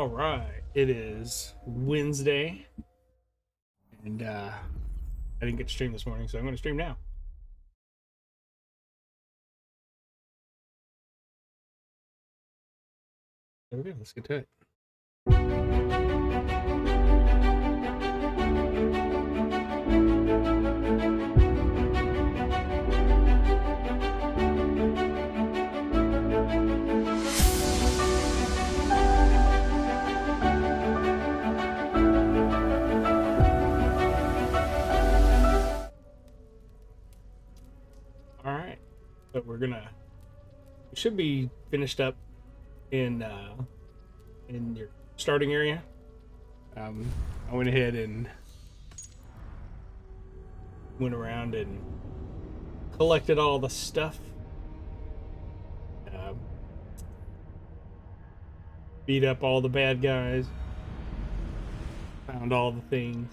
All right, it is Wednesday, and I didn't get to stream this morning, so I'm going to stream now. There we go. Let's get to it. All right, so we should be finished up in your starting area. I went ahead and went around and collected all the stuff. Um, Beat up all the bad guys. Found all the things.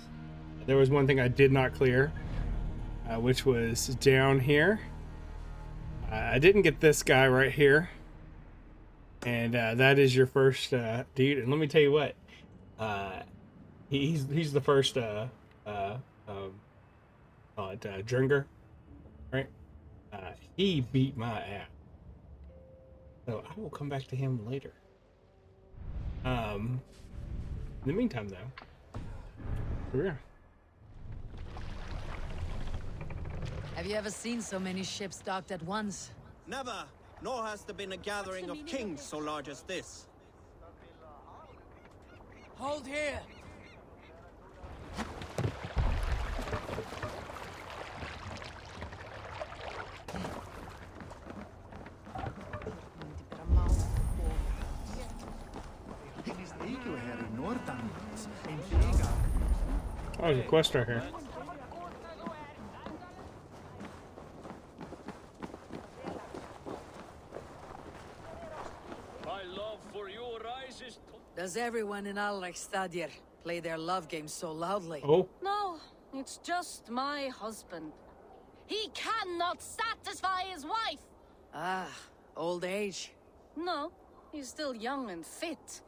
There was one thing I did not clear, which was down here. I didn't get this guy right here, and that is your first dude. And let me tell you what, he's the first Dringer, right? He beat my ass, so I will come back to him later. In the meantime, though, here. Have you ever seen so many ships docked at once? Never, nor has there been a gathering of kings so large as this. Hold here! Oh, there's a quest right here. Does everyone in Alrekstadjer play their love game so loudly? Oh, No, it's just my husband. He cannot satisfy his wife. Ah, old age. No, he's still young and fit.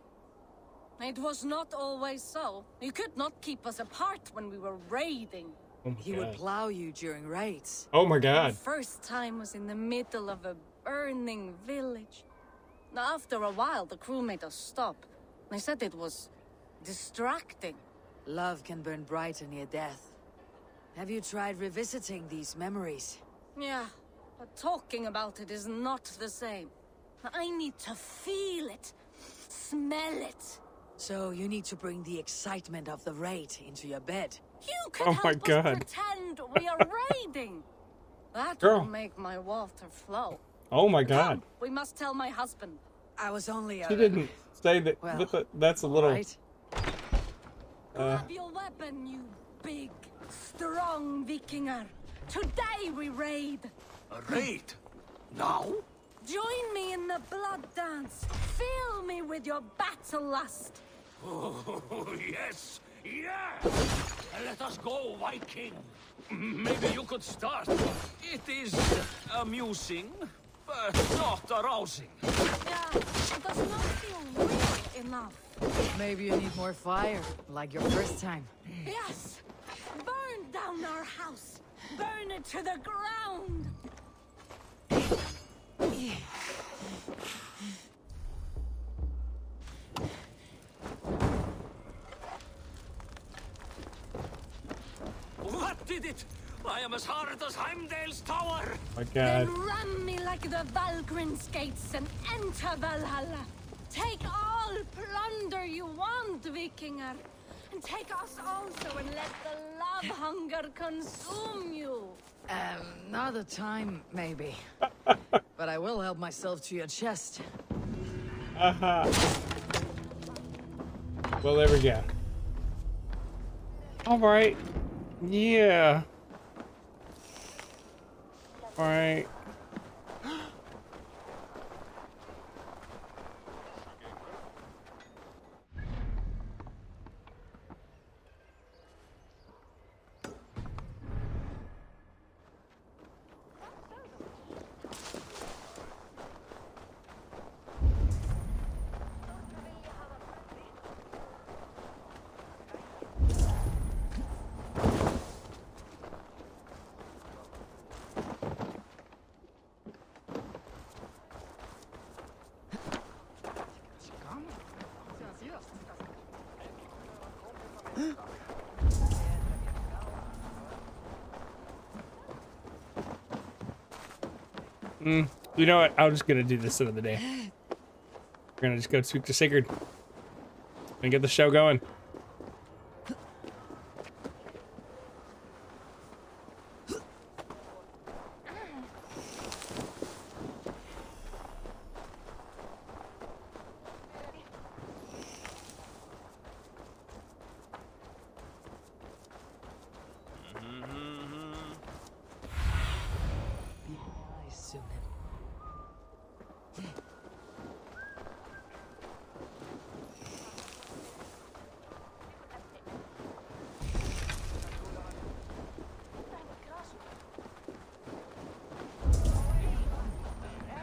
It was not always so. You could not keep us apart when we were raiding. oh my He god. would plow you during raids. Oh my The god. first time was in the middle of a burning village. Now, after a while, the crew made us stop. They said it was distracting. Love can burn brighter near death. Have you tried revisiting these memories? Yeah, but talking about it is not the same. I need to feel it, smell it. So you need to bring the excitement of the raid into your bed. You can Oh help my us God. pretend we are raiding. That Girl. will make my water flow. Oh my Come, god. we must tell my husband. I was only She didn't say that. Well, That's a little. right? Grab your weapon, you big, strong Vikinger. Today we raid. A raid? Now? Join me in the blood dance. Fill me with your battle lust. Oh, yes! Yeah! Let us go, Viking! Maybe you could start. It is amusing, but not arousing. Yeah, it does not feel real enough. Maybe you need more fire, like your first time. Yes! Burn down our house! Burn it to the ground! What did it? I am as hard as Heimdall's tower! My Then god. ram me like the Valgrin's gates and enter Valhalla. Take all plunder you want, Vikinger. And take us also and let the love hunger consume you. Another time, maybe. But I will help myself to your chest. Well, there we go. All right. Yeah. All right. You know what? I'm just gonna do this another day. We're gonna just go speak to Sigurd and get the show going.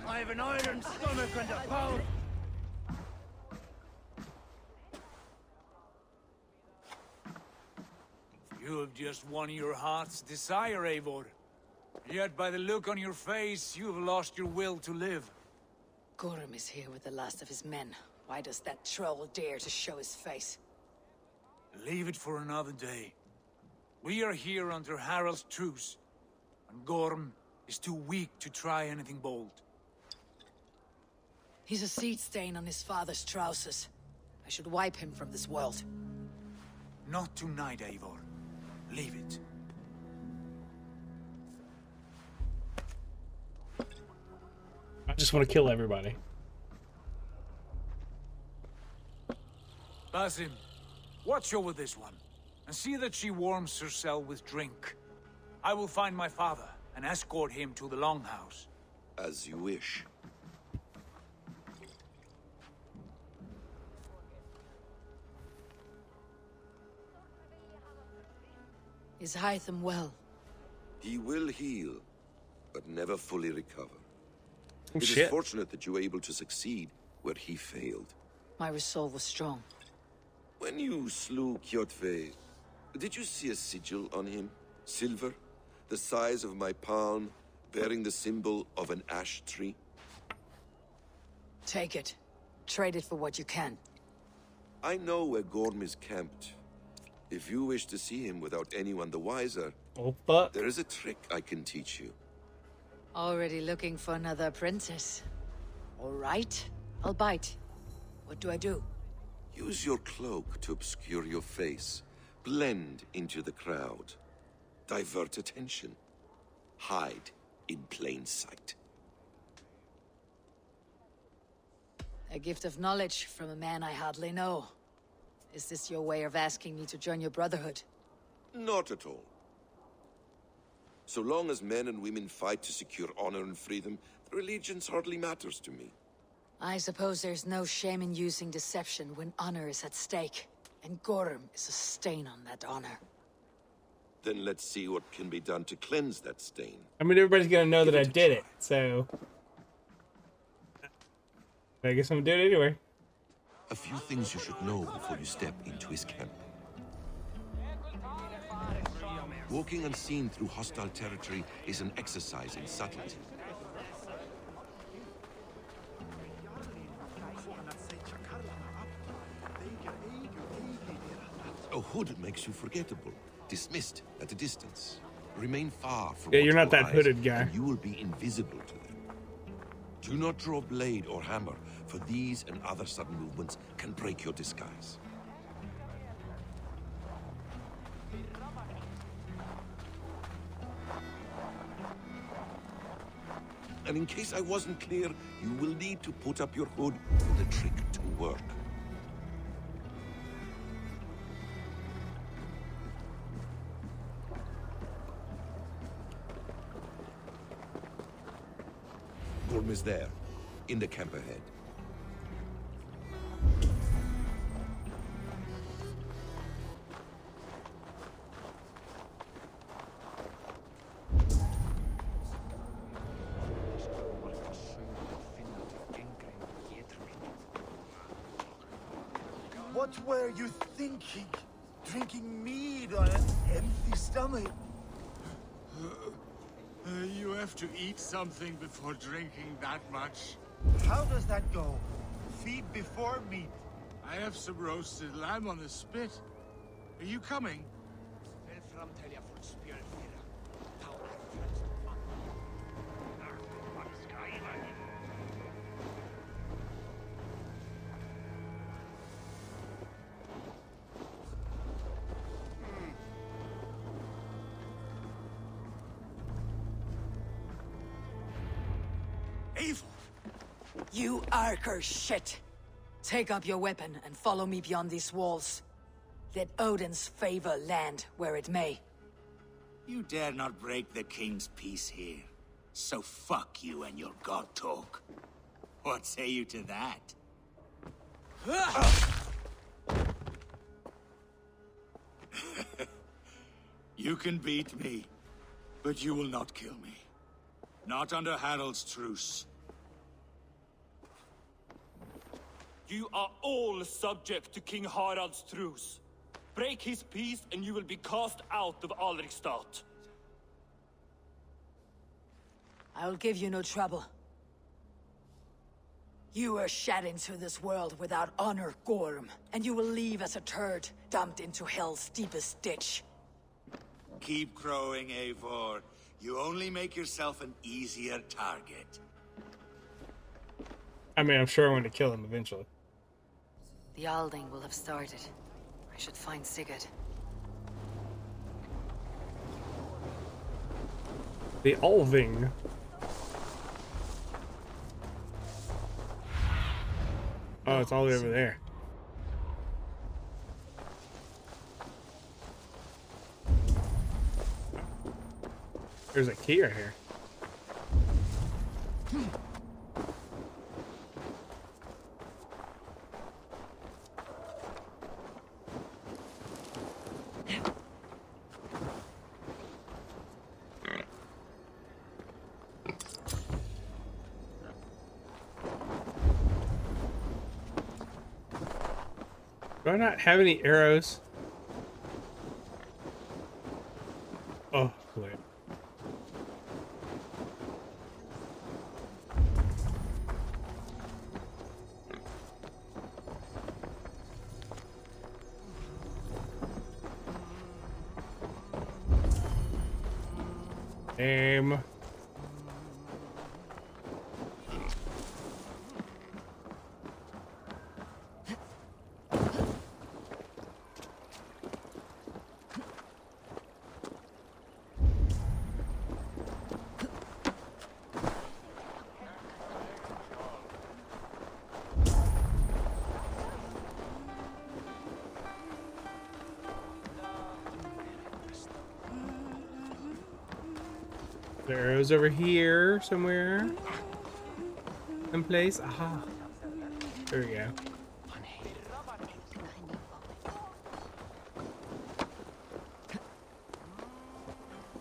I have an iron stomach and a pound. You have just won your heart's desire, Eivor. Yet by the look on your face, you have lost your will to live. Gorm is here with the last of his men. Why does that troll dare to show his face? Leave it for another day. We are here under Harald's truce, and Gorm is too weak to try anything bold. He's a seed stain on his father's trousers. I should wipe him from this world. Not tonight, Eivor. Leave it. I just want to kill everybody. Basim, watch over this one, and see that she warms herself with drink. I will find my father and escort him to the Longhouse. As you wish. Is Hytham well? He will heal, but never fully recover. Oh, It is shit. fortunate that you were able to succeed where he failed. My resolve was strong. When you slew Kjotve, did you see a sigil on him? Silver, the size of my palm, bearing the symbol of an ash tree? Take it. Trade it for what you can. I know where Gorm is camped. If you wish to see him without anyone the wiser, Oh, fuck. there is a trick I can teach you. Already looking for another princess. All right, I'll bite. What do I do? Use your cloak to obscure your face. Blend into the crowd. Divert attention. Hide in plain sight. A gift of knowledge from a man I hardly know. Is this your way of asking me to join your brotherhood? Not at all. So long as men and women fight to secure honor and freedom, their allegiance hardly matters to me. I suppose there's no shame in using deception when honor is at stake. And Gorm is a stain on that honor. Then let's see what can be done to cleanse that stain. I mean, everybody's gonna know that I did it, so I guess I'm gonna do it anyway. A few things you should know before you step into his camp. Walking unseen through hostile territory is an exercise in subtlety. A hood makes you forgettable, dismissed at a distance. Remain far from Yeah, you're not watchful that eyes, hooded guy. and you will be invisible to them. Do not draw blade or hammer, for these and other sudden movements can break your disguise. And in case I wasn't clear, you will need to put up your hood for the trick to work. Gorm is there, in the camp ahead. What were you thinking? Drinking mead on an empty stomach? You have to eat something before drinking that much. How does that go? Feed before meat. I have some roasted lamb on the spit. Are you coming? Eivor! You Arker shit! Take up your weapon and follow me beyond these walls. Let Odin's favor land where it may. You dare not break the king's peace here. So fuck you and your god talk. What say you to that? You can beat me, but you will not kill me. Not under Harald's truce. You are all subject to King Harald's truce. Break his peace and you will be cast out of Alrikstad. I will give you no trouble. You were shed into this world without honor, Gorm, and you will leave as a turd, dumped into hell's deepest ditch. Keep crowing, Eivor. You only make yourself an easier target. I mean, I'm sure I want to kill him eventually. The Alding will have started. I should find Sigurd. The Alving. Oh, it's all the way over there. There's a key right here. Do I not have any arrows? Oh, wait. Aim. The arrows over here somewhere. Someplace. Aha. There we go.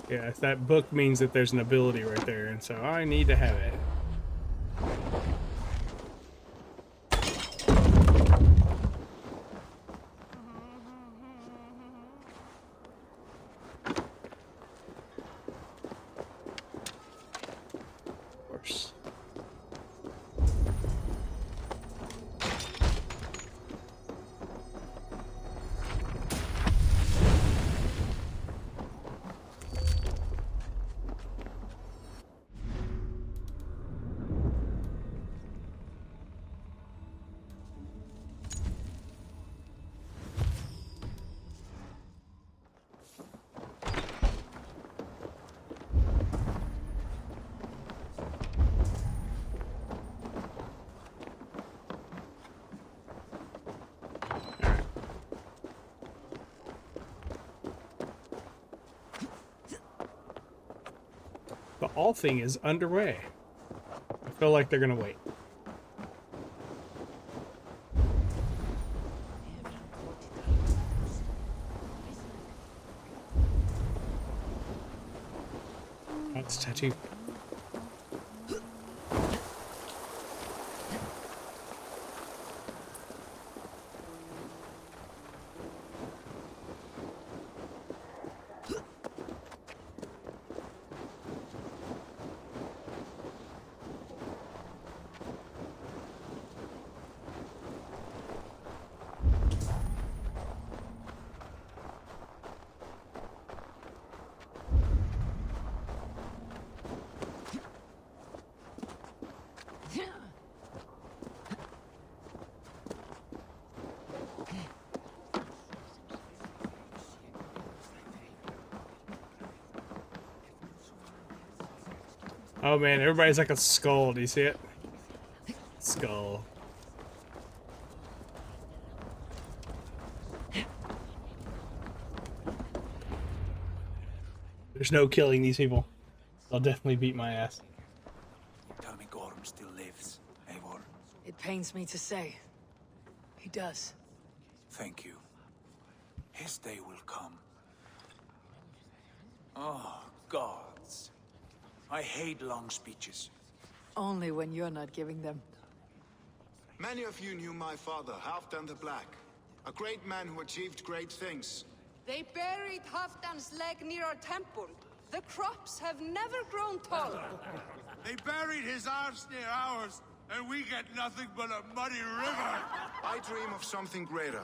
Yeah, that book means that there's an ability right there, and so I need to have it. The all thing is underway. I feel like they're gonna wait. That's a tattoo. Oh man, everybody's like a skull. Do you see it? Skull. There's no killing these people. They'll definitely beat my ass. Tell me Gorm still lives, Eivor. It pains me to say. He does. Thank you. His day will come. Oh, gods. I hate long speeches. Only when you're not giving them. Many of you knew my father, Halfdan the Black. A great man who achieved great things. They buried Halfdan's leg near our temple. The crops have never grown taller. They buried his arse near ours, and we get nothing but a muddy river. I dream of something greater.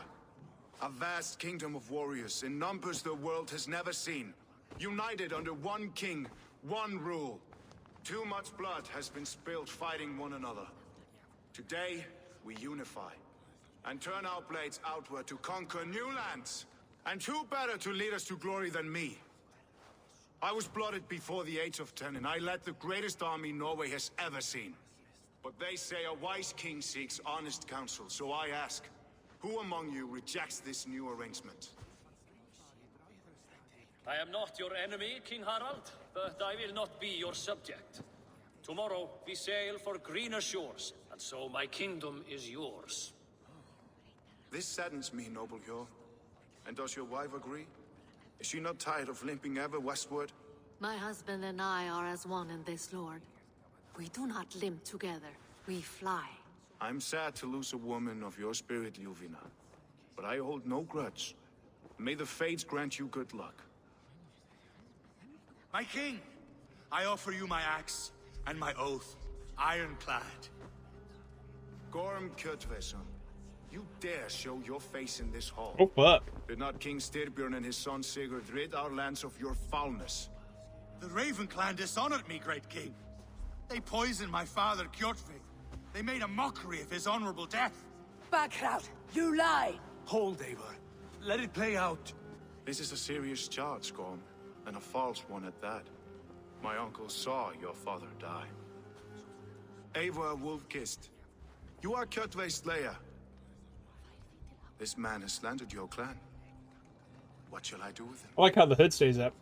A vast kingdom of warriors in numbers the world has never seen. United under one king, one rule. Too much blood has been spilled fighting one another. Today, we unify. And turn our blades outward to conquer new lands. And who better to lead us to glory than me? I was blooded before the age of 10, and I led the greatest army Norway has ever seen. But they say a wise king seeks honest counsel, so I ask, who among you rejects this new arrangement? I am not your enemy, King Harald, but I will not be your subject. Tomorrow we sail for greener shores, and so my kingdom is yours. This saddens me, noble Hjor. And does your wife agree? Is she not tired of limping ever westward? My husband and I are as one in this, Lord. We do not limp together, we fly. I'm sad to lose a woman of your spirit, Ljuvina. But I hold no grudge. May the fates grant you good luck. My king, I offer you my axe and my oath, ironclad. Gorm Kjotveson, you dare show your face in this hall. Oh, fuck. Did not King Styrbjörn and his son Sigurd rid our lands of your foulness? The Raven clan dishonored me, great king. They poisoned my father, Kjotve. They made a mockery of his honorable death. Backrout, you lie! Hold, Eivor. Let it play out. This is a serious charge, Gorm, and a false one at that. My uncle saw your father die. Eivor Wolf-Kissed, you are Kjotve's slayer. This man has slandered your clan. What shall I do with him? I like how the hood stays up.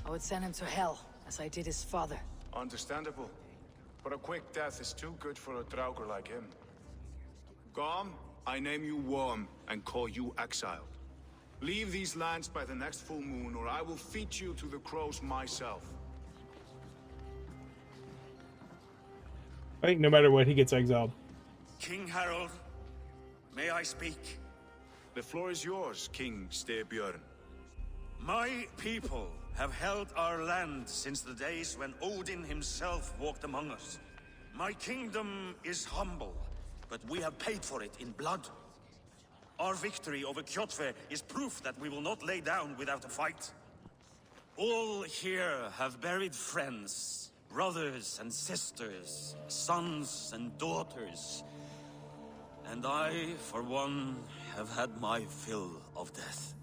I would send him to hell, as I did his father. Understandable. But a quick death is too good for a Draugr like him. Gorm, I name you Worm and call you exiled. Leave these lands by the next full moon, or I will feed you to the crows myself. I think no matter what, he gets exiled. King Harald, may I speak? The floor is yours, King Styrbjörn. My people have held our land since the days when Odin himself walked among us. My kingdom is humble, but we have paid for it in blood. Our victory over Kjotve is proof that we will not lay down without a fight. All here have buried friends, brothers and sisters, sons and daughters. And I, for one, have had my fill of death.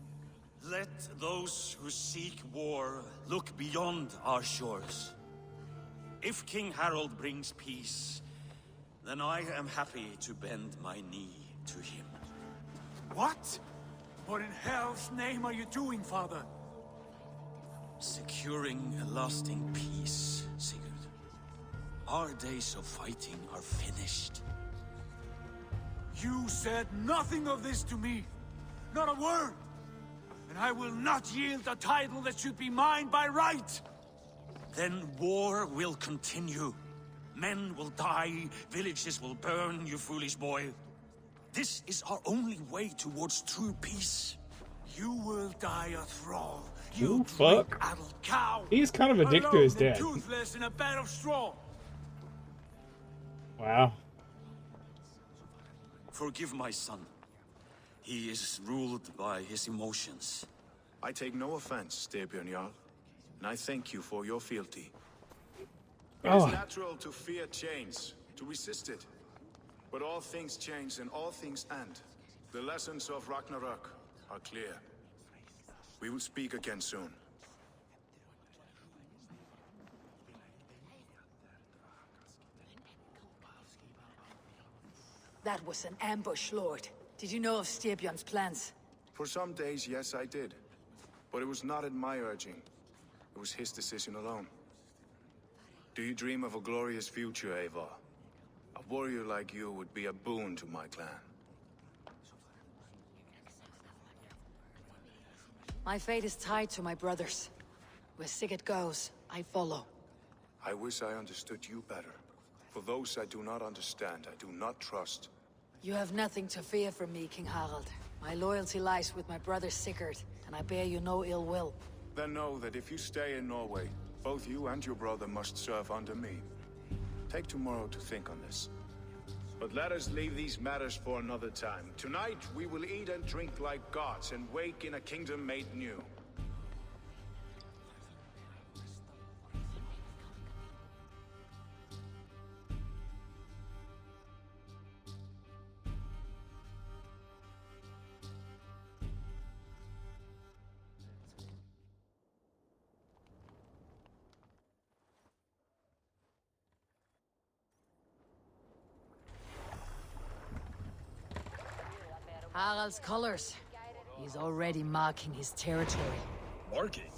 Let those who seek war look beyond our shores. If King Harald brings peace, then I am happy to bend my knee to him. What? What in hell's name are you doing, father? Securing a lasting peace, Sigurd. Our days of fighting are finished. You said nothing of this to me. Not a word. And I will not yield a title that should be mine by right. Then war will continue. Men will die, villages will burn, you foolish boy. This is our only way towards true peace. You will die a thrall. Ooh, fuck. Addled cow. He's kind of a dick to his Alone and dad. toothless in a bed of straw. Wow. Forgive my son. He is ruled by his emotions. I take no offense, Styrbjörn Jarl, and I thank you for your fealty. It is natural to fear change, to resist it. But all things change and all things end. The lessons of Ragnarok are clear. We will speak again soon. That was an ambush, Lord. Did you know of Styrbjörn's plans? For some days, yes, I did. But it was not at my urging. It was his decision alone. Do you dream of a glorious future, Eivor? A warrior like you would be a boon to my clan. My fate is tied to my brothers. Where Sigurd goes, I follow. I wish I understood you better. For those I do not understand, I do not trust. You have nothing to fear from me, King Harald. My loyalty lies with my brother Sigurd, and I bear you no ill will. Then know that if you stay in Norway, both you and your brother must serve under me. Take tomorrow to think on this. But let us leave these matters for another time. Tonight, we will eat and drink like gods and wake in a kingdom made new. Harald's colors. He's already marking his territory. Marking?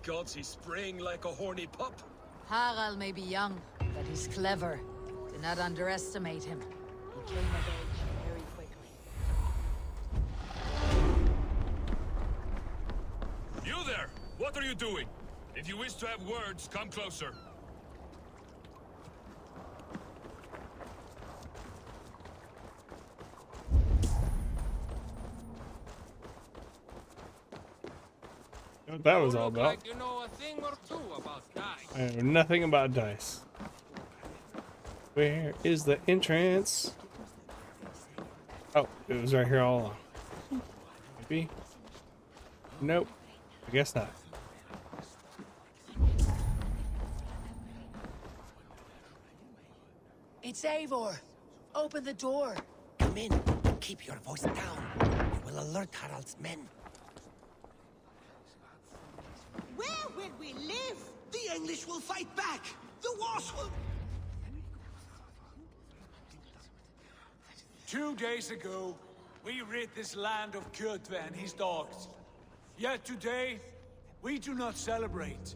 Gods, he's spraying like a horny pup. Harald may be young, but he's clever. Do not underestimate him. He came of age very quickly. You there! What are you doing? If you wish to have words, come closer. What that was all about. Like you know a thing or two about dice. I know nothing about dice. Where is the entrance? Oh, it was right here all along. Maybe. Nope. I guess not. It's Eivor. Open the door. Come in. Keep your voice down. You will alert Harald's men. Where will we live? The English will fight back! The Wars will... 2 days ago, we rid this land of Kjotve and his dogs. Yet today, we do not celebrate.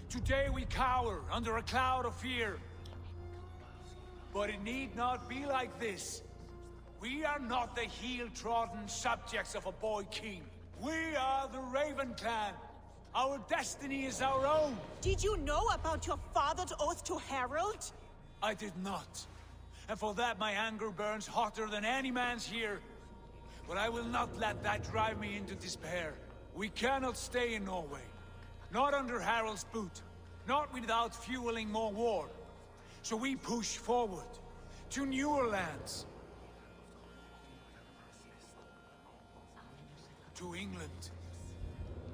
Today we cower under a cloud of fear. But it need not be like this. We are not the heel-trodden subjects of a boy king. We are the Raven clan. Our destiny is our own. Did you know about your father's oath to Harald? I did not. And for that my anger burns hotter than any man's here. But I will not let that drive me into despair. We cannot stay in Norway. Not under Harald's boot. Not without fueling more war. So we push forward. To newer lands. To England.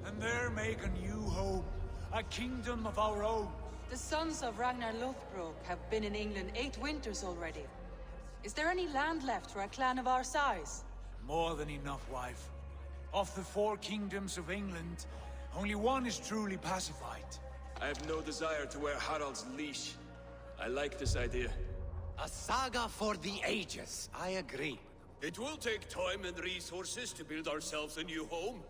And there make a new home. A kingdom of our own. The sons of Ragnar Lothbrok have been in England 8 winters already. Is there any land left for a clan of our size? More than enough, wife. Of the 4 kingdoms of England, only one is truly pacified. I have no desire to wear Harald's leash. I like this idea. A saga for the ages. I agree. It will take time and resources to build ourselves a new home.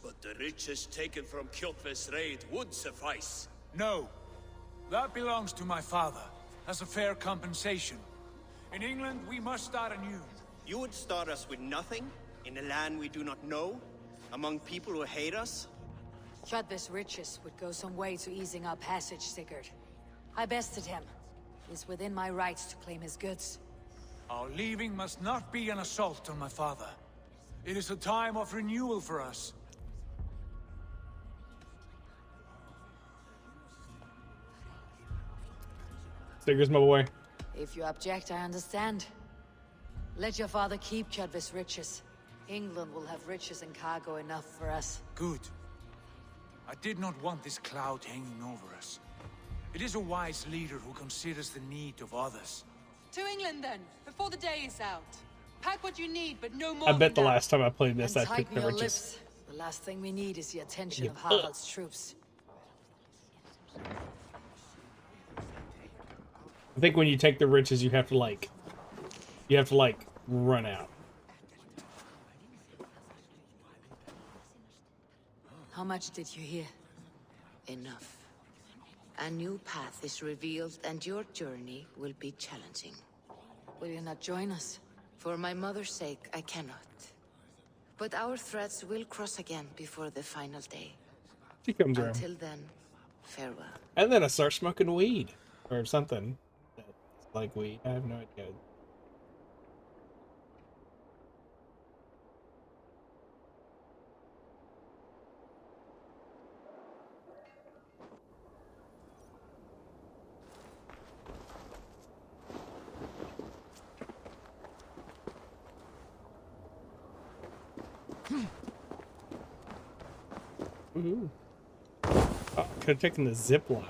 But the riches taken from Kjotve's raid would suffice. No. That belongs to my father, as a fair compensation. In England, we must start anew. You would start us with nothing? In a land we do not know? Among people who hate us? Kjotve's riches would go some way to easing our passage, Sigurd. I bested him. It is within my rights to claim his goods. Our leaving must not be an assault on my father. It is a time of renewal for us. Sigurd's my boy. If you object, I understand. Let your father keep Kjotve's riches. England will have riches and cargo enough for us. Good. I did not want this cloud hanging over us. It is a wise leader who considers the need of others. To England then, before the day is out. Pack what you need, but no more. I bet the than that. last time I played this, I And took tighten the your riches. lips. The last thing we need is the attention Yeah. of Harald's troops. I think when you take the riches, you have to like run out. How much did you hear? Enough. A new path is revealed, and your journey will be challenging. Will you not join us? For my mother's sake, I cannot. But our threads will cross again before the final day. She comes around. Until then, farewell. And then I start smoking weed or something that's like weed. I have no idea. Ooh. Oh, could have taken the zip line.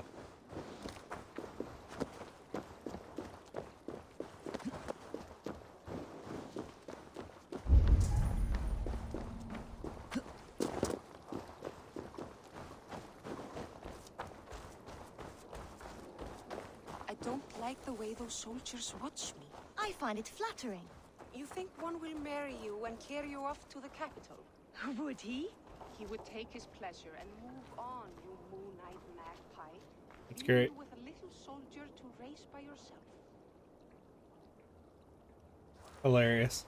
I don't like the way those soldiers watch me. I find it flattering. You think one will marry you and carry you off to the capital? Would he? He would take his pleasure and move on, you moon-eyed magpie. That's Leave great. you with a little soldier to race by yourself. Hilarious.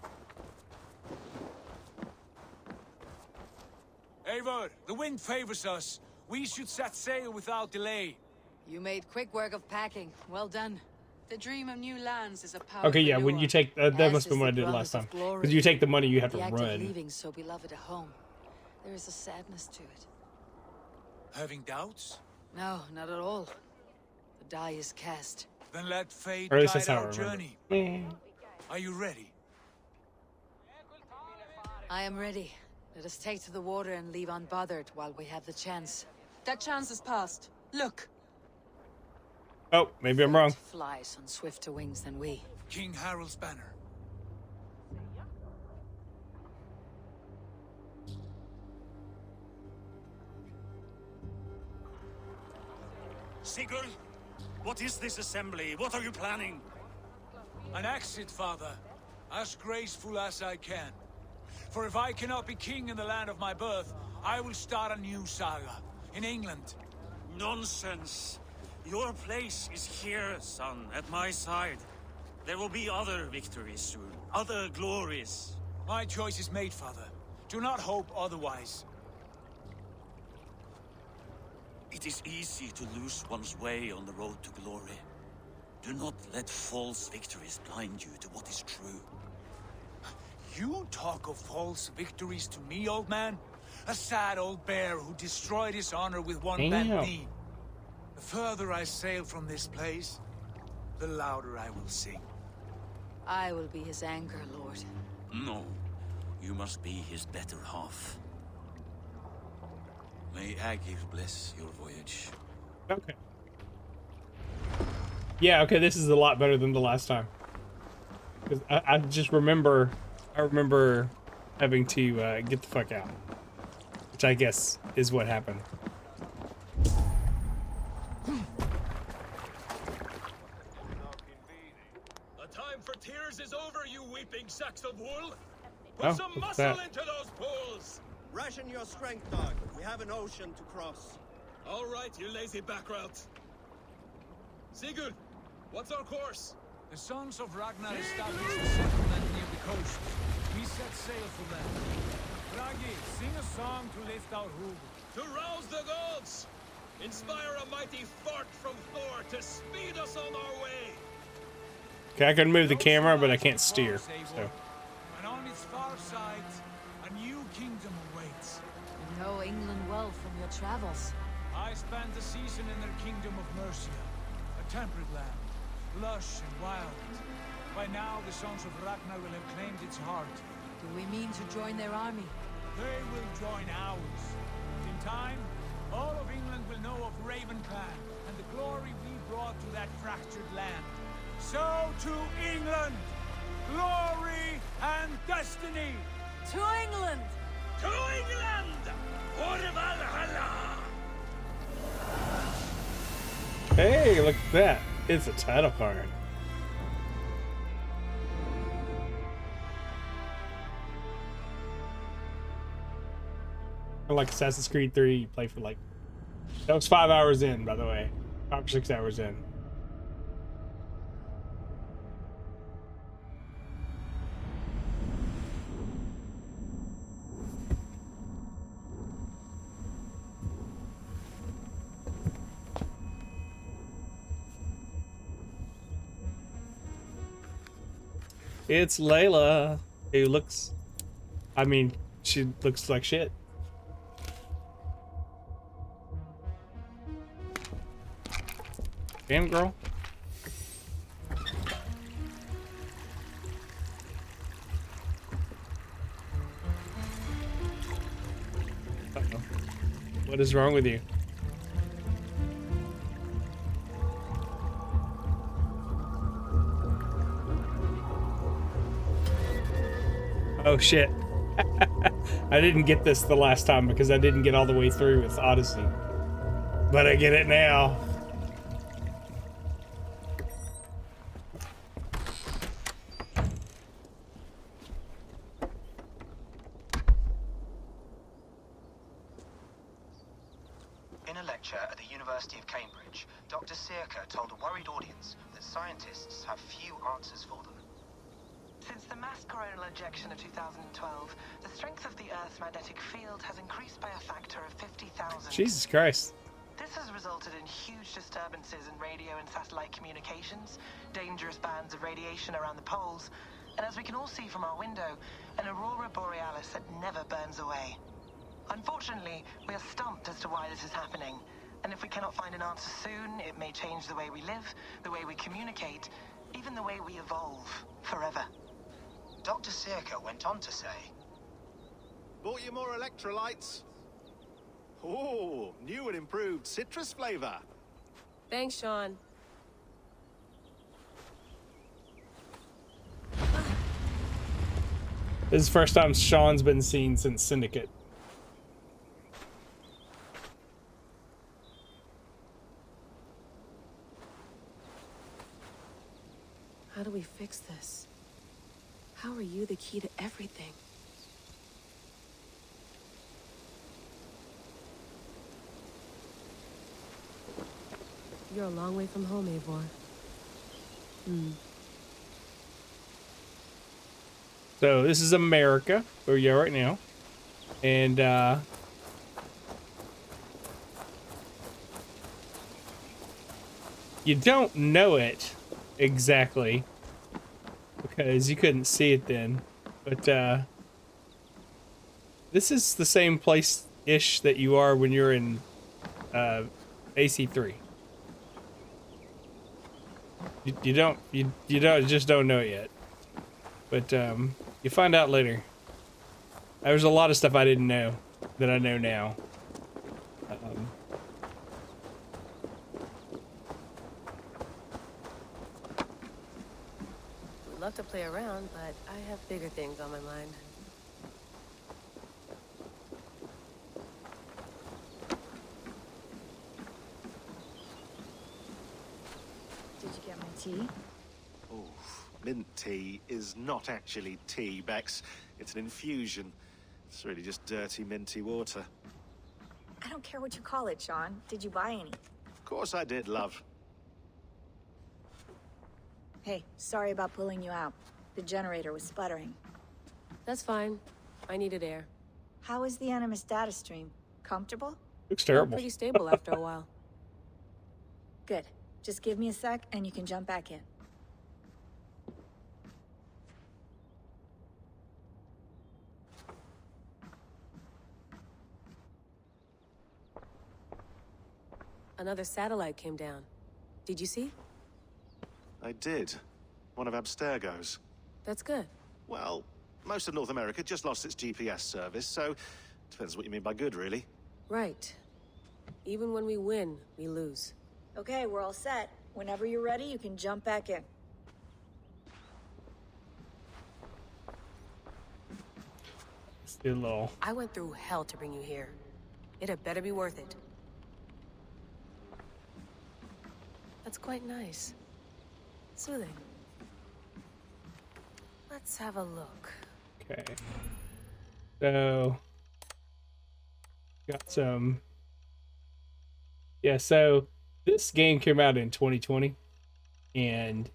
Eivor, the wind favors us. We should set sail without delay. You made quick work of packing. Well done. The dream of new lands is a powerful Okay, yeah, when you take that As must have been is what I the did promise last of time. glory. Because you take the money, you have to The act of run. leaving so beloved a home. There is a sadness to it. Having doubts? No, not at all. The die is cast. Then let fate Or at least guide that's how I our remember. journey. Yeah. Are you ready? I am ready. Let us take to the water and leave unbothered while we have the chance. That chance is past. Look. Oh, maybe I'm wrong. Flies on swifter wings than we. King Harald's banner. Sigurd, what is this assembly? What are you planning? An exit, father. As graceful as I can. For if I cannot be king in the land of my birth, I will start a new saga. In England. Nonsense. Your place is here, son, at my side. There will be other victories soon. Other glories. My choice is made, father. Do not hope otherwise. It is easy to lose one's way on the road to glory. Do not let false victories blind you to what is true. You talk of false victories to me, old man? A sad old bear who destroyed his honor with one bent Damn. knee. The further I sail from this place, the louder I will sing. I will be his anchor, Lord. No, you must be his better half. May Agir bless your voyage. Okay. Yeah, okay, this is a lot better than the last time. Because I just remember, having to get the fuck out. Which I guess is what happened. The time for tears is over, you weeping sacks of wool. Oh, Put some what's muscle that? into those pools. Ration your strength, dog. We have an ocean to cross. All right, you lazy backrout. Sigurd, what's our course? The sons of Ragnar established a settlement near the coast. We set sail for them. Bragi, sing a song to lift our hood. To rouse the gods! Inspire a mighty fart from Thor to speed us on our way! Okay, I can move the camera, but I can't steer. So. And on its far side, a new kingdom awaits. You know England well from your travels. I spent a season in their kingdom of Mercia, a temperate land, lush and wild. By now, the sons of Ragnar will have claimed its heart. Do we mean to join their army? They will join ours. In time, all of England will know of Raven Clan and the glory we brought to that fractured land. So to England, glory and destiny. To England! To England! For Valhalla! Hey, look at that. It's a title card. Like Assassin's Creed 3, you play for like... That was 5 hours in, by the way. 5 or 6 hours in. It's Layla, who looks... I mean, she looks like shit. Damn, girl. Uh-oh. What is wrong with you? Oh shit. I didn't get this the last time because I didn't get all the way through with Odyssey. But I get it now. In a lecture at the University of Cambridge, Dr. Searcher told a worried audience that scientists have few answers for them. Since the mass coronal ejection of 2012, the strength of the Earth's magnetic field has increased by a factor of 50,000. Jesus Christ. This has resulted in huge disturbances in radio and satellite communications, dangerous bands of radiation around the poles, and as we can all see from our window, an aurora borealis that never burns away. Unfortunately, we are stumped as to why this is happening, and if we cannot find an answer soon, it may change the way we live, the way we communicate, even the way we evolve forever. Dr. Searcher went on to say, "Bought you more electrolytes? Oh, new and improved citrus flavor." Thanks, Sean. This is the first time Sean's been seen since Syndicate. How do we fix this? How are you the key to everything? You're a long way from home, Eivor. So this is America, where you are right now. And you don't know it exactly because you couldn't see it then, but this is the same place-ish that you are when you're in AC3. You just don't know it yet, but you find out later. There's a lot of stuff I didn't know that I know now. We'd love to play around, but I have bigger things on my mind. Did you get my tea? Oh, mint tea is not actually tea, Bex. It's an infusion. It's really just dirty, minty water. I don't care what you call it, Sean. Did you buy any? Of course I did, love. Hey, sorry about pulling you out. The generator was sputtering. That's fine. I needed air. How is the Animus data stream? Comfortable? Looks terrible. Pretty stable after a while. Good. Just give me a sec and you can jump back in. Another satellite came down. Did you see? I did. One of Abstergo's. That's good. Well, most of North America just lost its GPS service, so depends what you mean by good, really. Right. Even when we win, we lose. Okay, we're all set. Whenever you're ready, you can jump back in. do a little. I went through hell to bring you here. It had better be worth it. That's quite nice. Soothing. Let's have a look. Okay. So, got some. Yeah, so this game came out in 2020, and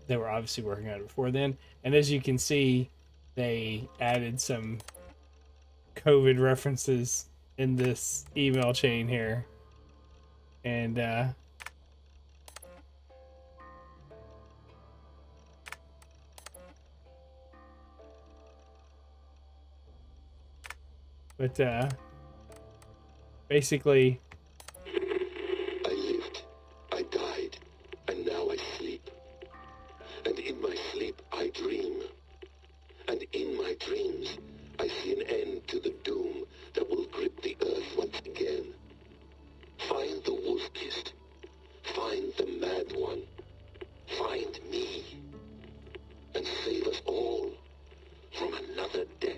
they were obviously working on it before then. And as you can see, they added some COVID references in this email chain here. And basically, I lived, I died, and now I sleep. And in my sleep I dream. And in my dreams I see an end to the doom that will grip the earth once again. Find the wolf-kissed. Find the mad one. Find me. And save us all from another death.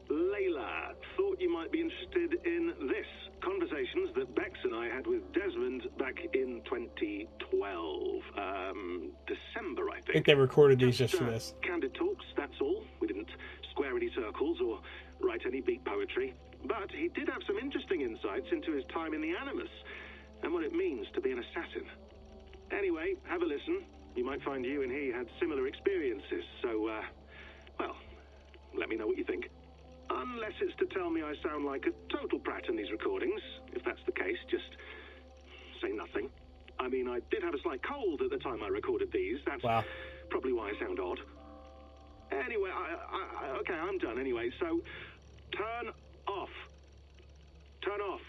Layla, thought you might be interested in this. Conversations that Bex and I had with Desmond back in 2012. December, I think. I think they recorded these just for this. Candid talks, that's all. We didn't square any circles or write any beat poetry. But he did have some interesting insights into his time in the Animus and what it means to be an assassin. Anyway, have a listen. You might find you and he had similar experiences. So, well, let me know what you think. Unless it's to tell me I sound like a total prat in these recordings. If that's the case, just say nothing. I mean, I did have a slight cold at the time I recorded these. That's probably why I sound odd. Anyway, okay, I'm done anyway. So, turn off. Turn off.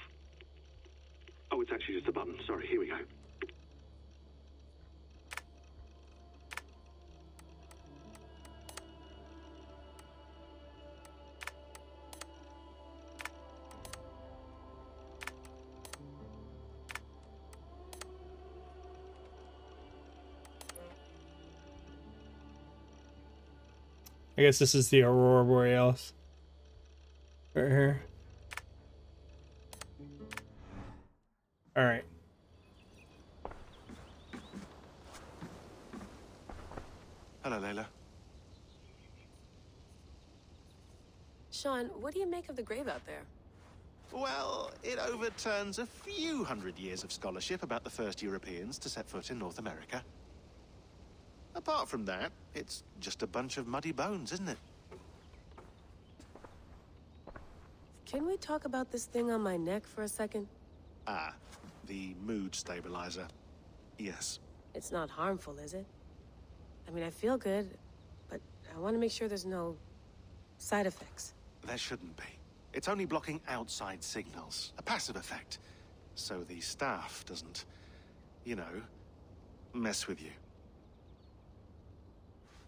Oh, it's actually just a button. Sorry, here we go. I guess this is the Aurora Borealis. Right here. Alright. Hello, Layla. Sean, what do you make of the grave out there? Well, it overturns a few hundred years of scholarship about the first Europeans to set foot in North America. Apart from that, it's just a bunch of muddy bones, isn't it? Can we talk about this thing on my neck for a second? Ah, the mood stabilizer. Yes. It's not harmful, is it? I mean, I feel good, but I want to make sure there's no side effects. There shouldn't be. It's only blocking outside signals, a passive effect. So the staff doesn't, you know, mess with you.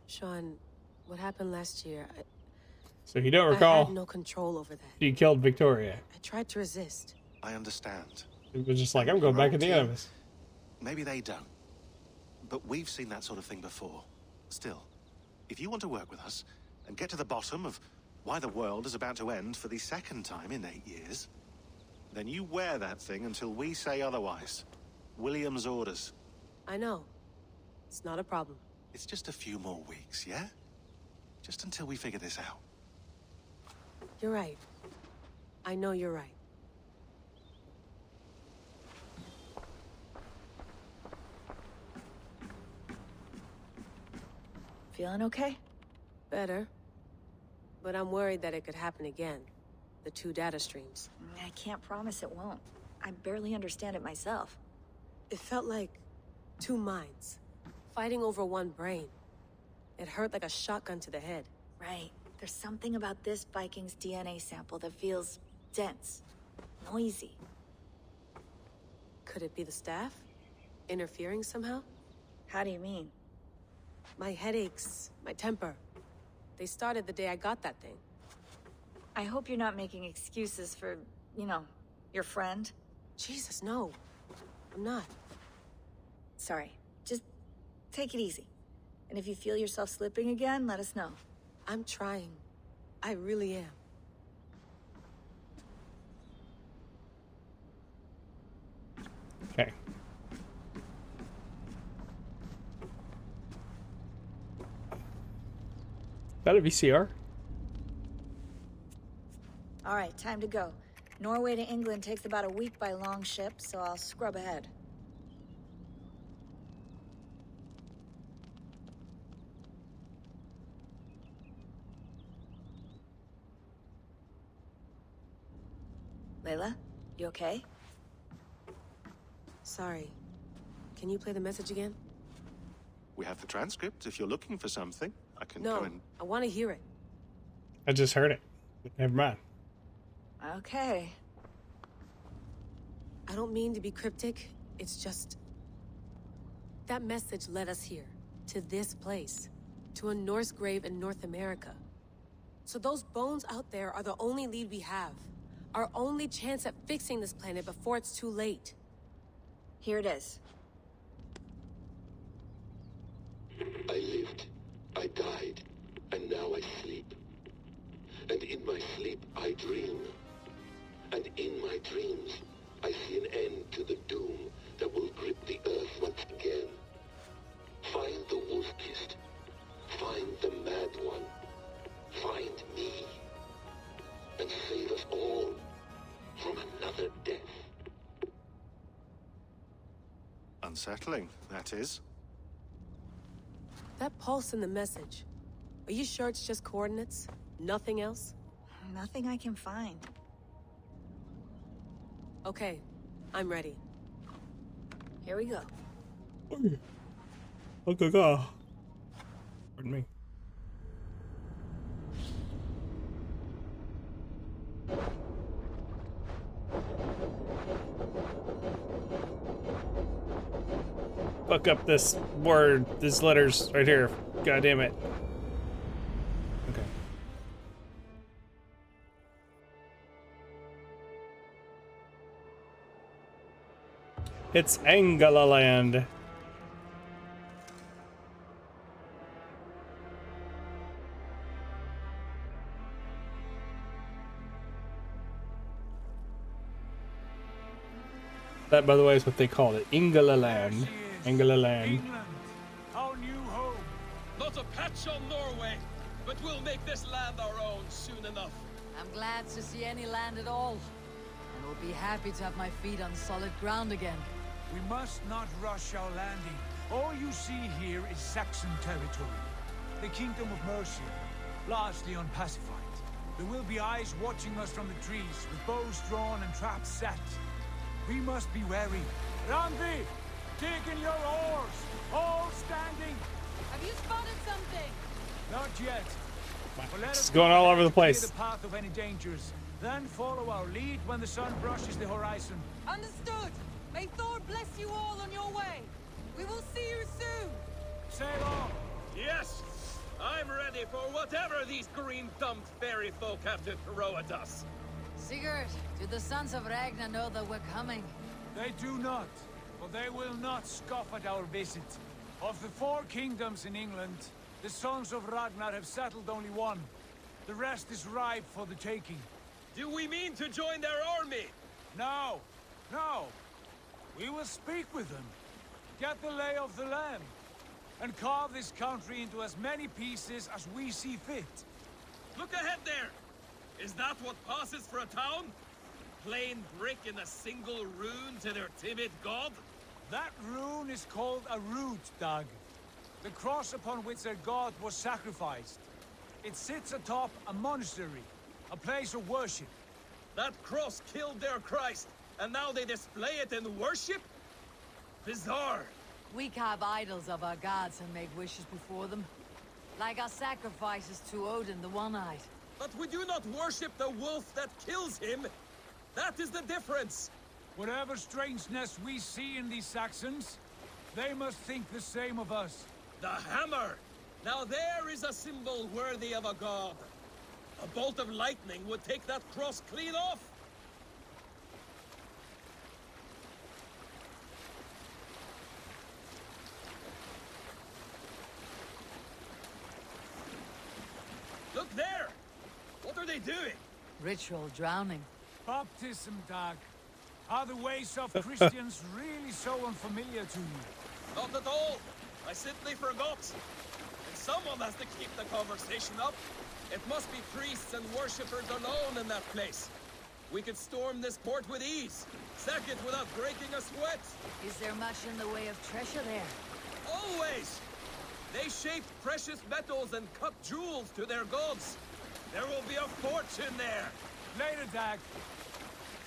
Sean, what happened last year, So you don't recall? I had no control over that. You killed Victoria. I tried to resist. I understand. It was just like, I'm going back in the Animus. Maybe they don't. But we've seen that sort of thing before. Still, if you want to work with us and get to the bottom of why the world is about to end for the second time in 8 years, then you wear that thing until we say otherwise. William's orders. I know. It's not a problem. It's just a few more weeks, yeah? Just until we figure this out. You're right. I know you're right. Feeling okay? Better. But I'm worried that it could happen again. The 2 data streams. I can't promise it won't. I barely understand it myself. It felt like 2 minds, fighting over 1 brain. It hurt like a shotgun to the head. Right. There's something about this Viking's DNA sample that feels dense, noisy. Could it be the staff? Interfering somehow? How do you mean? My headaches, my temper. They started the day I got that thing. I hope you're not making excuses for, you know, your friend. Jesus, no. I'm not. Sorry. Just take it easy. And if you feel yourself slipping again, let us know. I'm trying. I really am. Okay. Is that a VCR? All right, time to go. Norway to England takes about a week by long ship, so I'll scrub ahead. Layla, you okay? Sorry. Can you play the message again? We have the transcript. If you're looking for something, I can No, go and... I want to hear it. I just heard it. Never mind. Okay. I don't mean to be cryptic. It's just... that message led us here. To this place. To a Norse grave in North America. So those bones out there are the only lead we have. Our only chance at fixing this planet before it's too late. Here it is. I lived, I died, and now I sleep. And in my sleep I dream. And in my dreams I see an end to the doom that will grip the earth once again. Find the wolf-kissed. Find the mad one. Find me. And save us all from another death. Unsettling, that is. That pulse in the message. Are you sure it's just coordinates? Nothing else? Nothing I can find. Okay, I'm ready. Here we go. Okay, go. Pardon me. Fuck up this word, these letters right here. God damn it. Okay. It's Angalaland. That, by the way, is what they called it. Ingalaland. Angalaland. England, our new home. Not a patch on Norway, but we'll make this land our own soon enough. I'm glad to see any land at all. And will be happy to have my feet on solid ground again. We must not rush our landing. All you see here is Saxon territory. The Kingdom of Mercia, largely unpacified. There will be eyes watching us from the trees, with bows drawn and traps set. We must be wary. Randi! Dig in your oars! All standing! Have you spotted something? Not yet. But let It's us going all over the clear place. the path of any dangers. Then follow our lead when the sun brushes the horizon. Understood. May Thor bless you all on your way. We will see you soon. Sail on. Yes! I'm ready for whatever these green-thumbed fairy folk have to throw at us. Sigurd, do the sons of Ragnar know that we're coming? They do not, for they will not scoff at our visit. Of the 4 kingdoms in England, the sons of Ragnar have settled only one. The rest is ripe for the taking. Do we mean to join their army? No, no. We will speak with them, get the lay of the land, and carve this country into as many pieces as we see fit. Look ahead there! Is that what passes for a town? Plain brick in a single rune to their timid god? That rune is called a root, Dag. The cross upon which their god was sacrificed. It sits atop a monastery, a place of worship. That cross killed their Christ, and now they display it in worship? Bizarre. We carve idols of our gods and make wishes before them. Like our sacrifices to Odin the One-Eyed. But we do not worship the wolf that kills him. That is the difference. Whatever strangeness we see in these Saxons, they must think the same of us. The hammer! Now there is a symbol worthy of a god. A bolt of lightning would take that cross clean off. there! What are they doing? Ritual drowning. Baptism, Dag. Are the ways of Christians really so unfamiliar to you? Not at all. I simply forgot. And someone has to keep the conversation up. It must be priests and worshippers alone in that place. We could storm this port with ease. Sack it without breaking a sweat. Is there much in the way of treasure there? Always! They shaped precious metals and cut jewels to their gods. There will be a fortune there. Later, Dag.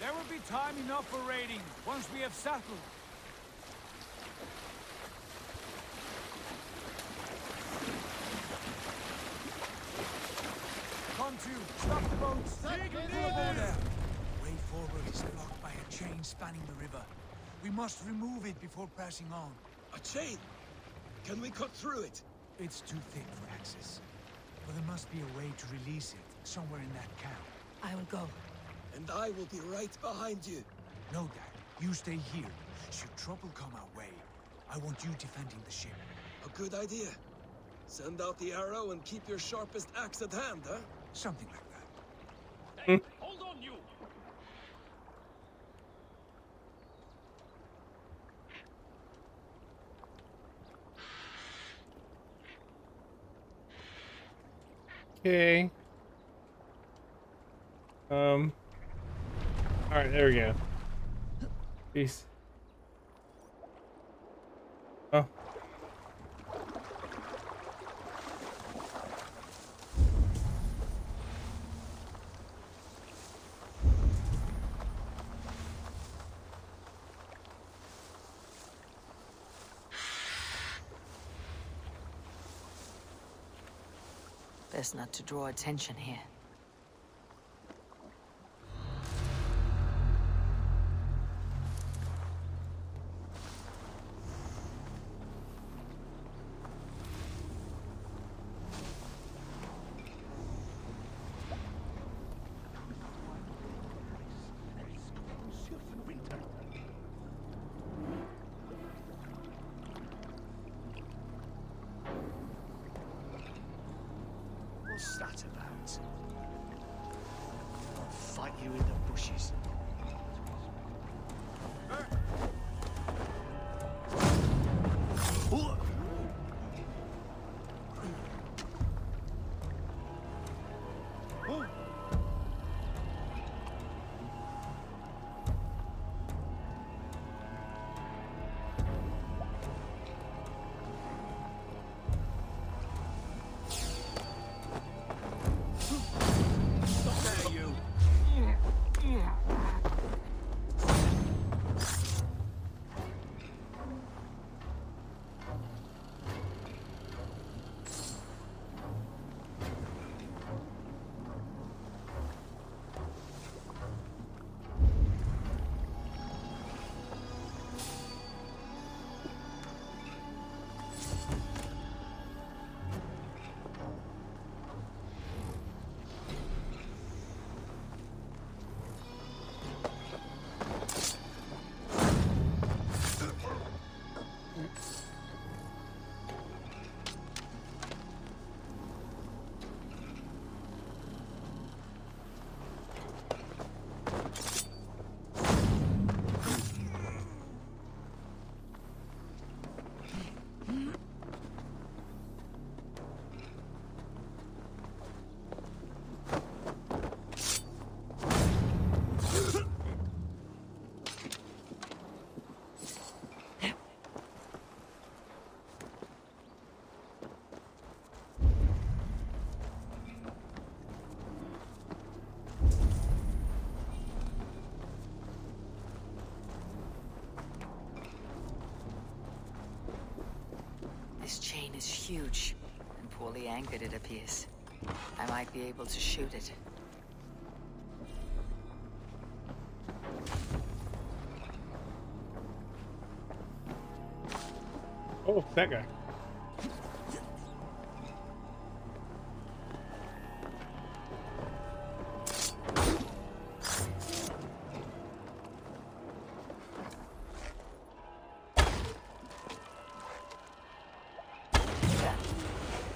There will be time enough for raiding once we have settled. Contu, stop the boats. Pull aboard there. Way forward is blocked by a chain spanning the river. We must remove it before pressing on. A chain? Can we cut through it? It's too thick for access. But there must be a way to release it, somewhere in that camp. I will go. And I will be right behind you. No, Dad. You stay here. Should trouble come our way, I want you defending the ship. A good idea. Send out the arrow and keep your sharpest axe at hand, huh? Something like that. Hey, hold on, you! Okay. Alright, there we go. Peace. Oh. Best not to draw attention here. What's that about? I'll fight you in the bushes. This chain is huge, and poorly anchored it appears. I might be able to shoot it. Oh, that guy.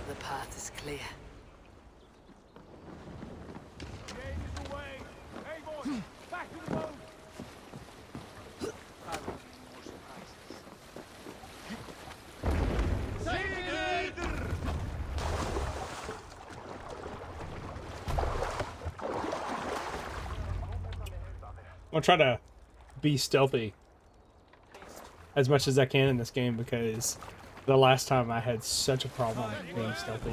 The path is clear. I'll try to be stealthy as much as I can in this game because the last time I had such a problem being stealthy.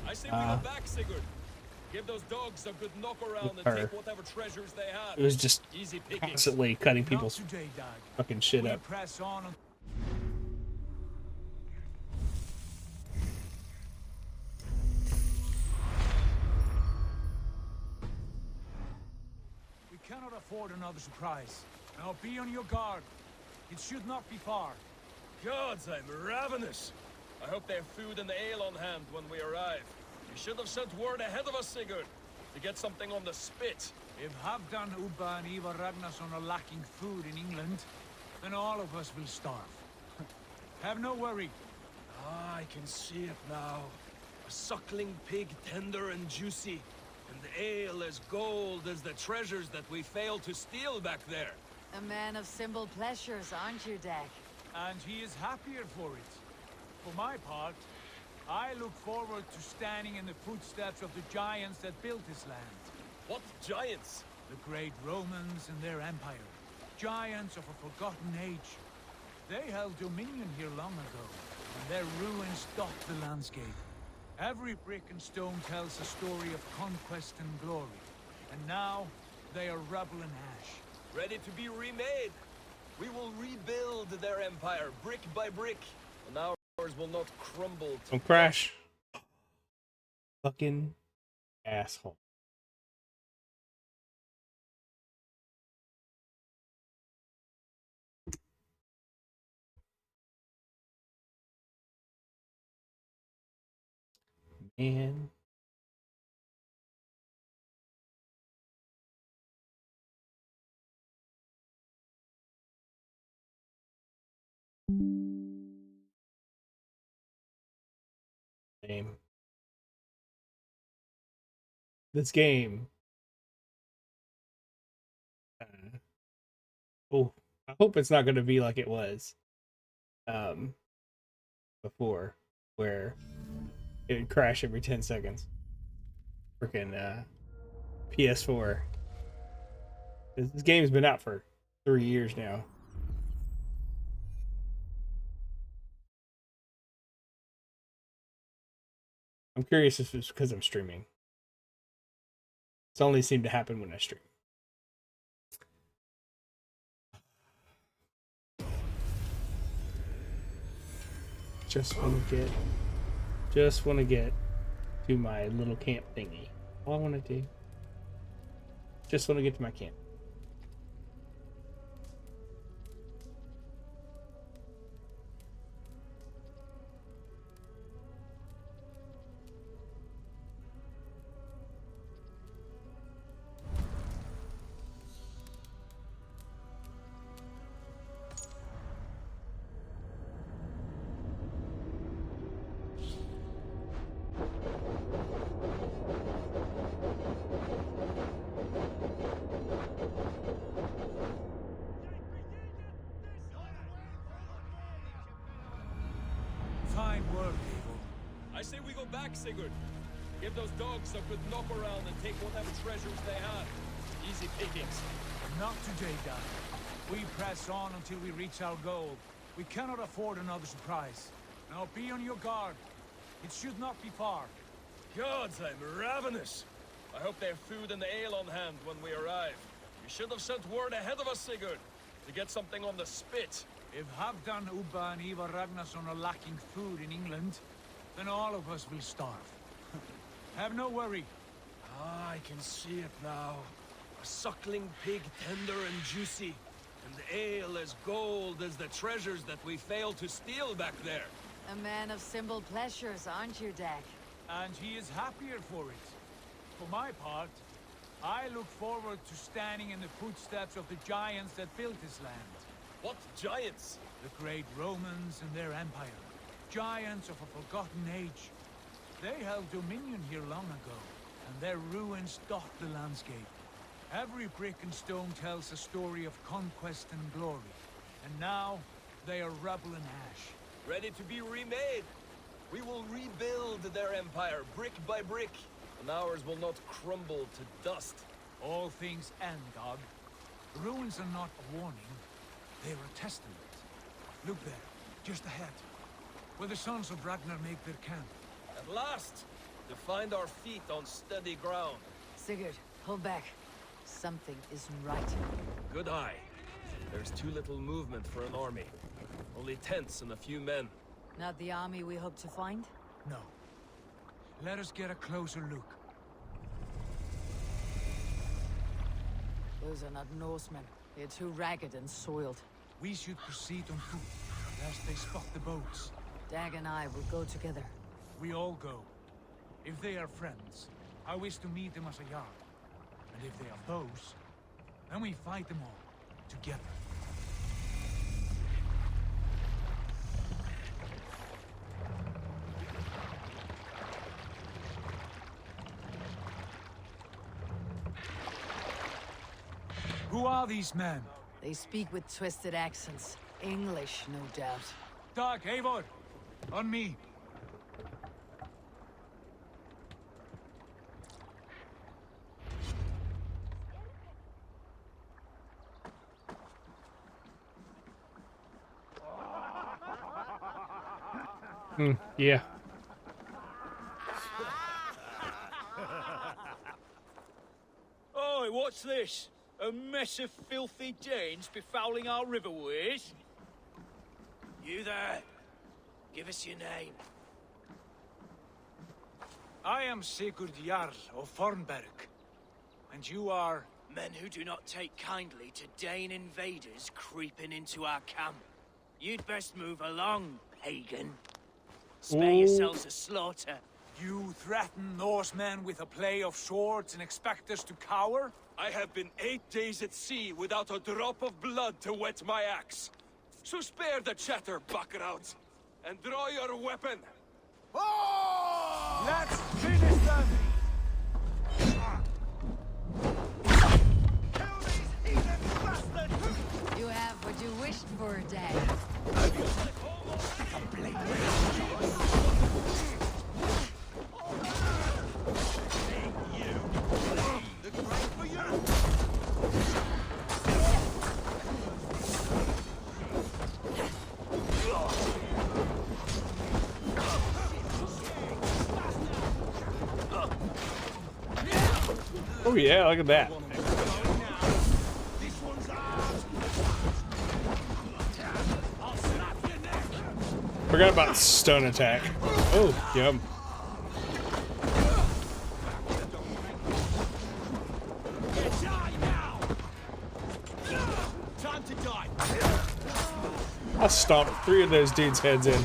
I say we go back, Sigurd. Give those dogs a good knock around and take whatever treasures they have. It was just easy pickings. constantly cutting people's fucking shit up. Press on. We cannot afford another surprise. Now be on your guard. It should not be far. Gods, I'm ravenous. I hope they have food and ale on hand when we arrive. You should have sent word ahead of us, Sigurd, to get something on the spit. If Halfdan, Ubba, and Ivar Ragnarsson are lacking food in England, then all of us will starve. Have no worry. Ah, I can see it now. A suckling pig, tender and juicy, and ale as gold as the treasures that we failed to steal back there. A man of simple pleasures, aren't you, Dag? And he is happier for it. For my part, I look forward to standing in the footsteps of the giants that built this land. What giants? The great Romans and their empire. Giants of a forgotten age. They held dominion here long ago, and their ruins dot the landscape. Every brick and stone tells a story of conquest and glory. And now, they are rubble and ash. Ready to be remade. We will rebuild their empire, brick by brick, and ours will not crumble. Don't crash. Fucking asshole. Man. This game. Oh, I hope it's not going to be like it was before, where it would crash every 10 seconds. Freaking PS4. This game's been out for 3 years now. I'm curious if it's because I'm streaming. It's only seemed to happen when I stream. Just want to get to my little camp thingy. All I want to do. Just want to get to my camp. Fine work, I say we go back, Sigurd. Give those dogs a good knock around and take whatever treasures they have. Easy pickings. Not today, Dad. We press on until we reach our goal. We cannot afford another surprise. Now be on your guard. It should not be far. Gods, I'm ravenous. I hope they have food and ale on hand when we arrive. You should have sent word ahead of us, Sigurd, to get something on the spit. If Halfdan, Ubba, and Ivar Ragnarsson are lacking food in England, then all of us will starve. Have no worry. Ah, I can see it now. A suckling pig, tender and juicy, and ale as gold as the treasures that we failed to steal back there. A man of simple pleasures, aren't you, Dag? And he is happier for it. For my part, I look forward to standing in the footsteps of the giants that built this land. What giants? The great Romans and their empire. Giants of a forgotten age. They held dominion here long ago, and their ruins dot the landscape. Every brick and stone tells a story of conquest and glory. And now, they are rubble and ash. Ready to be remade. We will rebuild their empire, brick by brick, and ours will not crumble to dust. All things end, Dog. The ruins are not a warning. They're a testament. Look there, just ahead. Where the sons of Ragnar make their camp. At last! To find our feet on steady ground. Sigurd, hold back. Something isn't right. Good eye. There's too little movement for an army. Only tents and a few men. Not the army we hope to find? No. Let us get a closer look. Those are not Norsemen. They're too ragged and soiled. We should proceed on foot, lest they spot the boats. Dag and I will go together. We all go. If they are friends, I wish to meet them as a yard. And if they are foes, then we fight them all, together. Who are these men? They speak with twisted accents. English, no doubt. Dag, Eivor! On me! Yeah. Oi, what's this? A mess of filthy Danes befouling our riverways? You there? Give us your name. I am Sigurd Jarl of Fornberg. And you are... Men who do not take kindly to Dane invaders creeping into our camp. You'd best move along, pagan. Spare yourselves a slaughter. You threaten Norsemen with a play of swords and expect us to cower? I have been 8 days at sea without a drop of blood to wet my axe. So spare the chatter, buckarouts, and draw your weapon. Oh! Let's finish them! Kill these heathen bastards! You have what you wished for, Dag. Oh yeah, look at that. Forgot about stun attack. Oh, yum. Time to die. I'll stomp 3 of those dudes' heads in.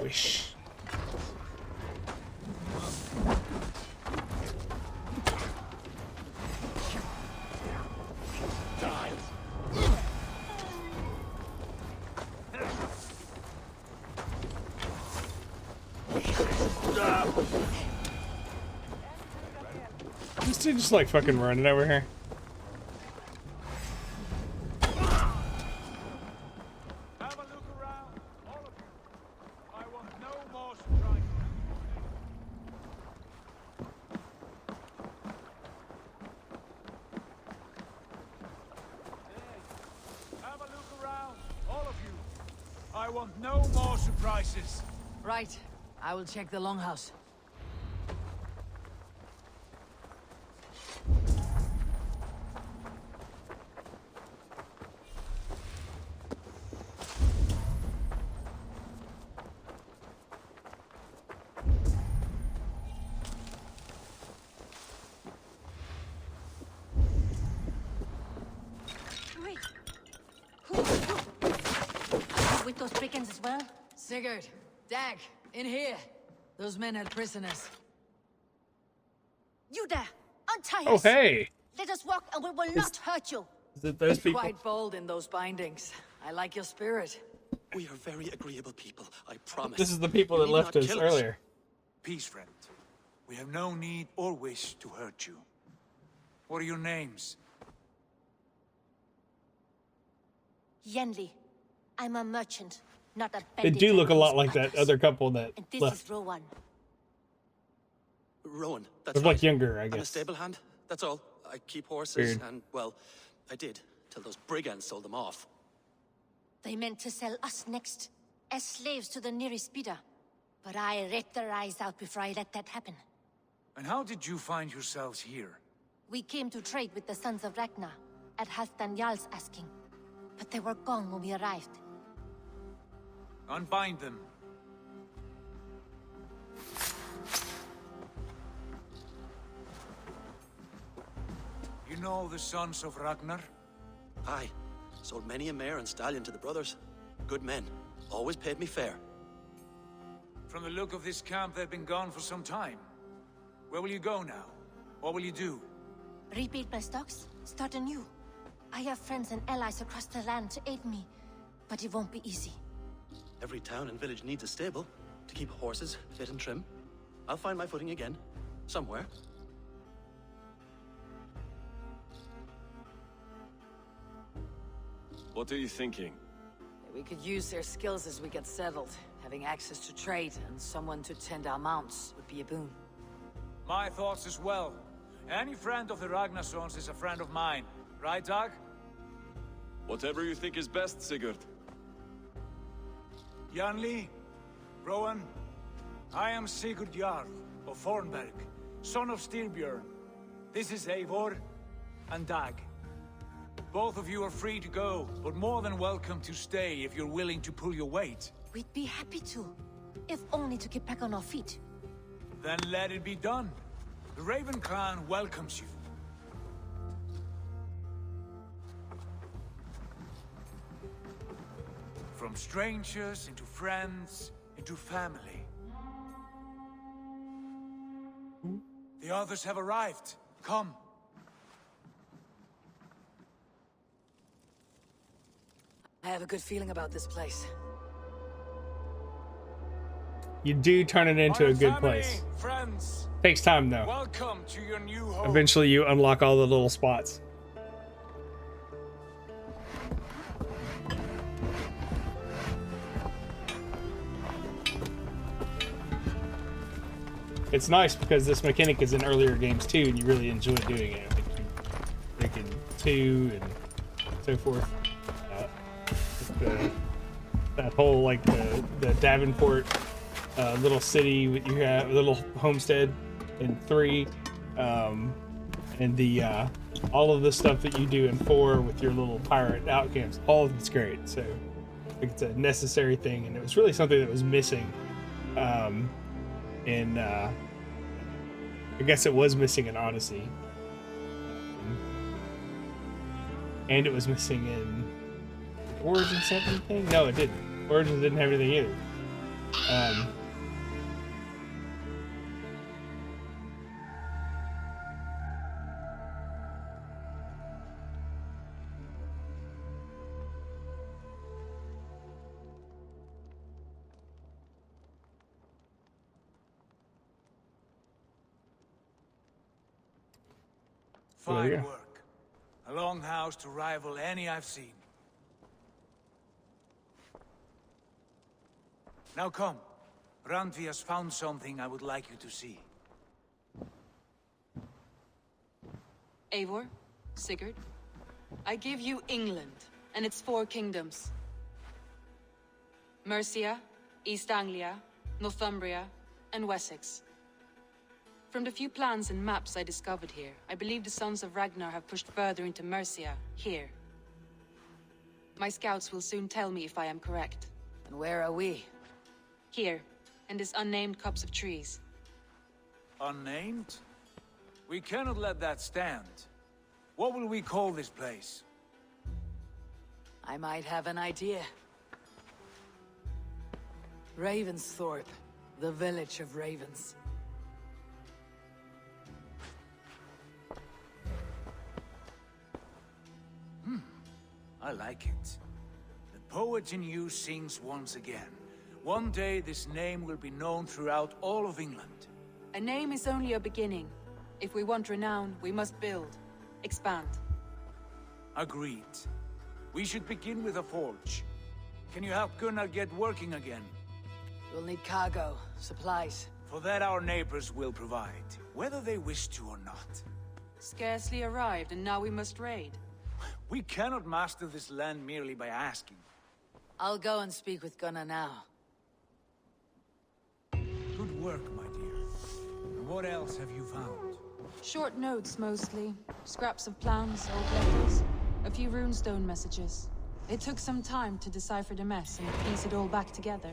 Wish. This dude just like fucking running over here. I want no more surprises. Right. I will check the longhouse. with those brigands as well? Sigurd, Dag, in here. Those men had prisoners. You there! Untie Oh, us! hey! Let us walk and we will not hurt you! Is it those people? Quite bold in those bindings. I like your spirit. We are very agreeable people, I promise. This is the people that You need left not us kill earlier. Peace, friend. We have no need or wish to hurt you. What are your names? Yenli. I'm a merchant, not a They bandit. do look a that lot goes like that backwards. other couple that And this left. is Rowan. Rowan, that's They're right. like younger, I I'm a guess. stable hand, that's all. I keep horses, Weird. and, well, I did, till those brigands sold them off. They meant to sell us next, as slaves to the nearest bidder. But I ripped their eyes out before I let that happen. And how did you find yourselves here? We came to trade with the Sons of Ragnar, at Halfdan Jarl's asking. But they were gone when we arrived. Unbind them. You know the Sons of Ragnar? Aye, sold many a mare and stallion to the brothers. Good men, always paid me fair. From the look of this camp, they've been gone for some time. Where will you go now? What will you do? Rebuild my stocks, start anew. I have friends and allies across the land to aid me, but it won't be easy. Every town and village needs a stable to keep horses fit and trim. I'll find my footing again, somewhere. What are you thinking? We could use their skills as we get settled. Having access to trade and someone to tend our mounts would be a boon. My thoughts as well. Any friend of the Ragnarsons is a friend of mine. Right, Dag? Whatever you think is best, Sigurd. Janli, Rowan, I am Sigurd Jarl of Fornberg, son of Styrbjörn. This is Eivor and Dag. Both of you are free to go, but more than welcome to stay if you're willing to pull your weight. We'd be happy to, if only to get back on our feet. Then let it be done. The Raven clan welcomes you. From strangers into friends, into family. The others have arrived. Come. I have a good feeling about this place. You do turn it into a good Family, place. friends, Takes time though. welcome to your new home. Eventually you unlock all the little spots. It's nice because this mechanic is in earlier games too, and you really enjoy doing it. Like Breaking 2 and so forth. That whole like the Davenport little city that you have, little homestead in 3, and the all of the stuff that you do in 4 with your little pirate out camps. All of it's great. So I think it's a necessary thing, and it was really something that was missing. In I guess it was missing in Odyssey, and it was missing in Origins. Anything? No, it didn't. Origins didn't have anything either. Fine yeah. work. A longhouse to rival any I've seen. Now come. Randvi has found something I would like you to see. Eivor, Sigurd, I give you England and its 4 kingdoms. Mercia, East Anglia, Northumbria, and Wessex. From the few plans and maps I discovered here, I believe the Sons of Ragnar have pushed further into Mercia, here. My scouts will soon tell me if I am correct. And where are we? Here, in this unnamed copse of trees. Unnamed? We cannot let that stand. What will we call this place? I might have an idea. Ravensthorpe, the village of ravens. I like it. The poet in you sings once again. One day this name will be known throughout all of England. A name is only a beginning. If we want renown, we must build, expand. Agreed. We should begin with a forge. Can you help Gunnar get working again? We'll need cargo, supplies. For that our neighbors will provide, whether they wish to or not. Scarcely arrived, and now we must raid. We cannot master this land merely by asking. I'll go and speak with Gunnar now. Good work, my dear. And what else have you found? Short notes, mostly. Scraps of plans, old letters. A few runestone messages. It took some time to decipher the mess and piece it all back together.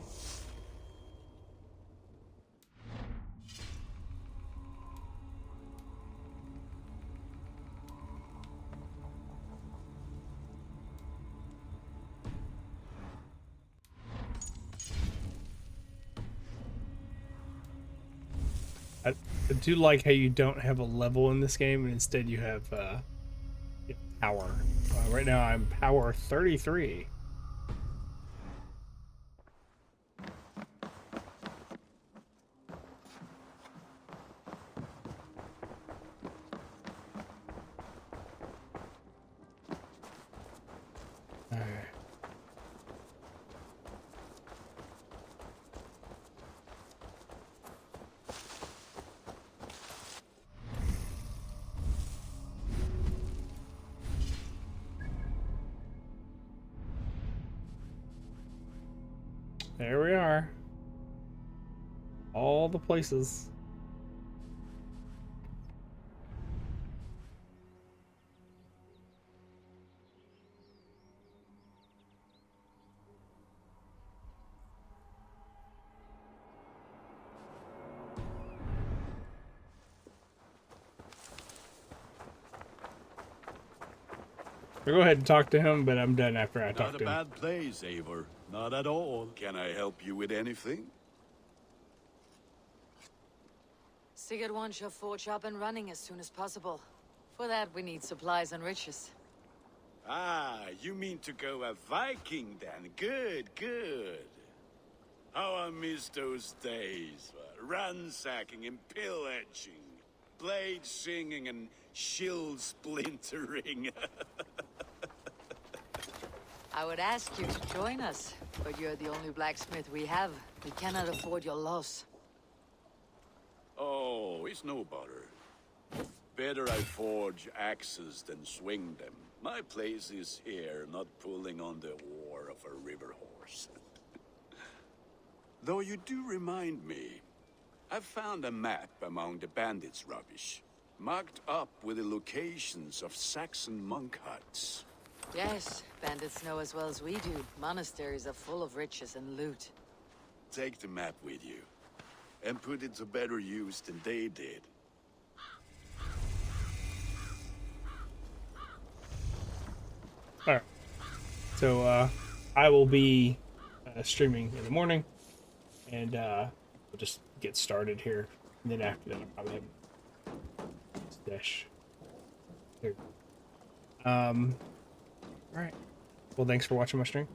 I do like how you don't have a level in this game, and instead you have power. Right now I'm power 33. There we are. All the places. Go ahead and talk to him, but I'm done after I talk Not a to him. bad place, Eivor. Not at all. Can I help you with anything? Sigurd wants your forge up and running as soon as possible. For that, we need supplies and riches. Ah, you mean to go a Viking then? Good, good. How I miss those days. Ransacking and pillaging. Blade singing and shield splintering. I would ask you to join us, but you're the only blacksmith we have. We cannot afford your loss. Oh, it's no bother. Better I forge axes than swing them. My place is here, not pulling on the oar of a river horse. Though you do remind me, I found a map among the bandits' rubbish, marked up with the locations of Saxon monk huts. Yes, bandits know as well as we do. Monasteries are full of riches and loot. Take the map with you, and put it to better use than they did. Alright. So, I will be streaming in the morning, and we'll just get started here. And then after that, I'll probably have stash here. Alright. Well, thanks for watching my stream.